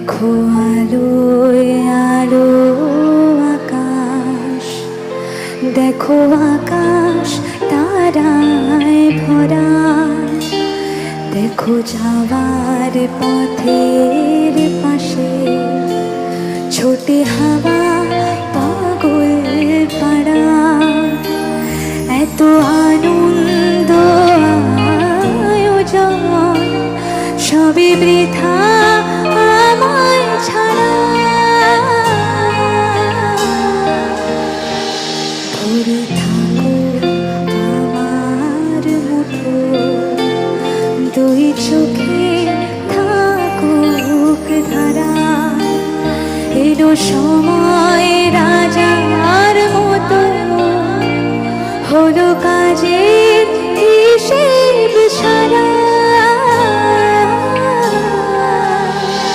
দেখো আলোয় আলো আকাশ, দেখো আকাশ তারায় ভরা, দেখো যাওয়ার পথের পাশে ছোটে হাওয়া পাগল পাড়া। এত আনন্দ আয়োজন সবই বৃথা আমায় ছাড়া। ধরে থাকো আমার মুঠো, দুই চোখে থাকুক ধারা। এলো সময় রাজার মতো, হলো কাজে